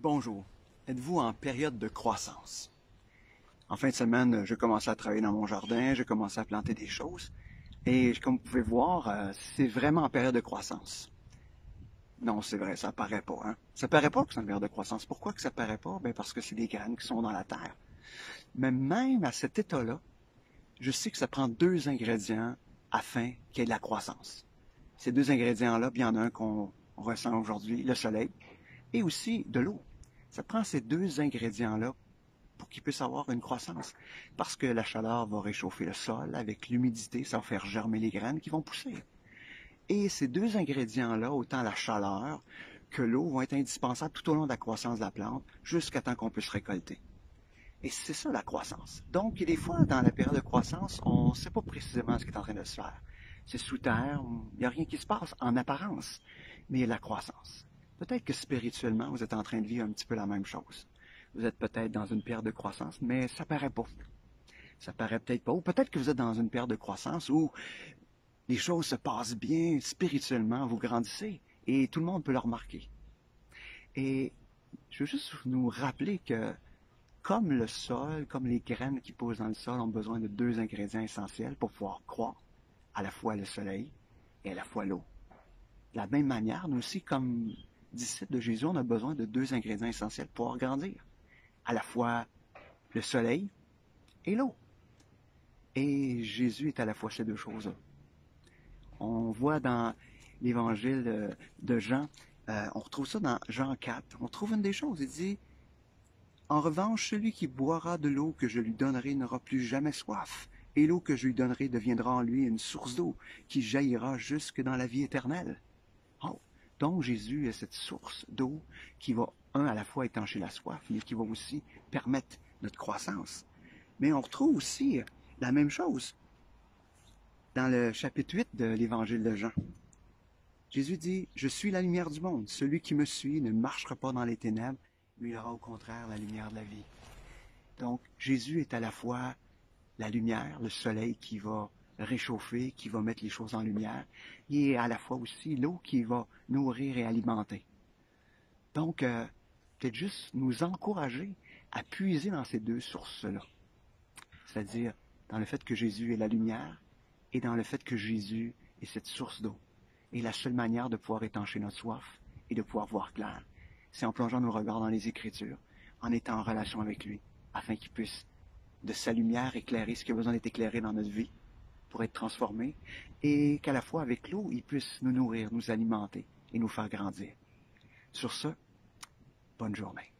Bonjour. Êtes-vous en période de croissance? En fin de semaine, je commençais à travailler dans mon jardin, je commençais à planter des choses. Et comme vous pouvez voir, c'est vraiment en période de croissance. Non, c'est vrai, ça paraît pas, hein? Ça paraît pas que c'est en période de croissance. Pourquoi que ça paraît pas? Ben parce que c'est des graines qui sont dans la terre. Mais même à cet état-là, je sais que ça prend deux ingrédients afin qu'il y ait de la croissance. Ces deux ingrédients-là, bien, il y en a un qu'on ressent aujourd'hui, le soleil, et aussi de l'eau. Ça prend ces deux ingrédients-là pour qu'il puisse avoir une croissance. Parce que la chaleur va réchauffer le sol, avec l'humidité, ça va faire germer les graines qui vont pousser. Et ces deux ingrédients-là, autant la chaleur que l'eau, vont être indispensables tout au long de la croissance de la plante, jusqu'à temps qu'on puisse récolter. Et c'est ça la croissance. Donc, des fois, dans la période de croissance, on ne sait pas précisément ce qui est en train de se faire. C'est sous terre, il n'y a rien qui se passe en apparence, mais il y a la croissance. Peut-être que spirituellement, vous êtes en train de vivre un petit peu la même chose. Vous êtes peut-être dans une période de croissance, mais ça paraît pas. Ça paraît peut-être pas. Ou peut-être que vous êtes dans une période de croissance où les choses se passent bien spirituellement, vous grandissez, et tout le monde peut le remarquer. Et je veux juste nous rappeler que comme le sol, comme les graines qui poussent dans le sol ont besoin de deux ingrédients essentiels pour pouvoir croître, à la fois le soleil et à la fois l'eau. De la même manière, nous aussi, comme disciples de Jésus, on a besoin de deux ingrédients essentiels pour pouvoir grandir. À la fois le soleil et l'eau. Et Jésus est à la fois ces deux choses-là. On voit dans l'évangile de Jean, on retrouve ça dans Jean 4, on trouve une des choses, il dit « En revanche, celui qui boira de l'eau que je lui donnerai n'aura plus jamais soif, et l'eau que je lui donnerai deviendra en lui une source d'eau qui jaillira jusque dans la vie éternelle. » Oh, donc Jésus est cette source d'eau qui va, à la fois étancher la soif, mais qui va aussi permettre notre croissance. Mais on retrouve aussi la même chose dans le chapitre 8 de l'évangile de Jean. Jésus dit « Je suis la lumière du monde. Celui qui me suit ne marchera pas dans les ténèbres, mais il aura au contraire la lumière de la vie. » Donc, Jésus est à la fois la lumière, le soleil qui va réchauffer, qui va mettre les choses en lumière, et à la fois aussi l'eau qui va nourrir et alimenter. Donc, peut-être juste nous encourager à puiser dans ces deux sources-là. C'est-à-dire dans le fait que Jésus est la lumière et dans le fait que Jésus est cette source d'eau. Et la seule manière de pouvoir étancher notre soif et de pouvoir voir clair, c'est en plongeant nos regards dans les Écritures, en étant en relation avec lui, afin qu'il puisse, de sa lumière, éclairer ce qui a besoin d'être éclairé dans notre vie, pour être transformé, et qu'à la fois avec l'eau, il puisse nous nourrir, nous alimenter et nous faire grandir. Sur ce, bonne journée.